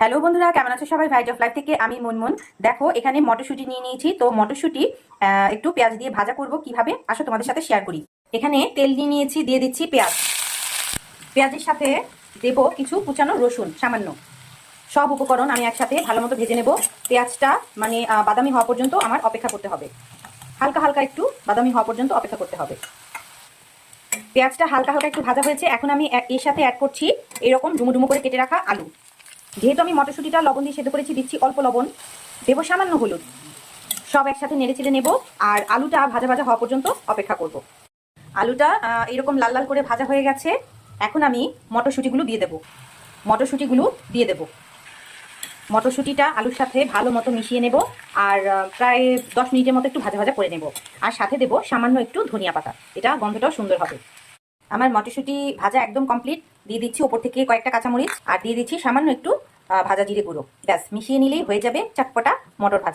Hello বন্ধুরা, কেমন আছো সবাই? ভাইজ অফ লাইফ থেকে আমি মুনমুন। দেখো, এখানে মটরশুঁটি নিয়ে নিয়েছি। তো মটরশুঁটি একটু পেঁয়াজ দিয়ে ভাজা করব, কিভাবে আসো তোমাদের সাথে শেয়ার করি। এখানে তেল নিয়ে নিয়েছি, দিয়ে দিচ্ছি পেঁয়াজ। পেঁয়াজের সাথে দেব কিছু কুচানো রসুন সামান্য। সব উপকরণ আমি একসাথে ভালো মতো ভেজে নেব। পেঁয়াজটা মানে বাদামি হওয়া পর্যন্ত আমার অপেক্ষা করতে হবে। হালকা হালকা একটু বাদামি হওয়া পর্যন্ত অপেক্ষা করতে হবে। পেঁয়াজটা হালকা হালকা একটু ভাজা হয়েছে। এখন আমি এর সাথে অ্যাড করছি এরকম ডুমো ডুমো করে কেটে রাখা আলু। যেহেতু আমি মটরশুঁটিটা লবণ দিয়ে সেদ্ধ করেছি, দিচ্ছি অল্প লবণ, দেবো সামান্য হলুদ। সব একসাথে নেড়ে চেড়ে নেবো আর আলুটা ভাজা ভাজা হওয়া পর্যন্ত অপেক্ষা করব। আলুটা এরকম লাল লাল করে ভাজা হয়ে গেছে। এখন আমি মটরশুঁটিগুলো দিয়ে দেবো। মটরশুঁটিটা আলুর সাথে ভালো মতো মিশিয়ে নেব আর প্রায় 10 মিনিটের মতো একটু ভাজা ভাজা করে নেব। আর সাথে দেবো সামান্য একটু ধনিয়া পাতা, এটা গন্ধটাও সুন্দর হবে। আমার মটরশুঁটি ভাজা একদম কমপ্লিট। দিয়ে দিচ্ছি ওপর থেকে কয়েকটা কাঁচামরিচ আর দিয়ে দিচ্ছি সামান্য একটু ভাজা জিরে গুঁড়ো। ব্যাস, মিশিয়ে নিলেই হয়ে যাবে চটপটা মটর ভাজা।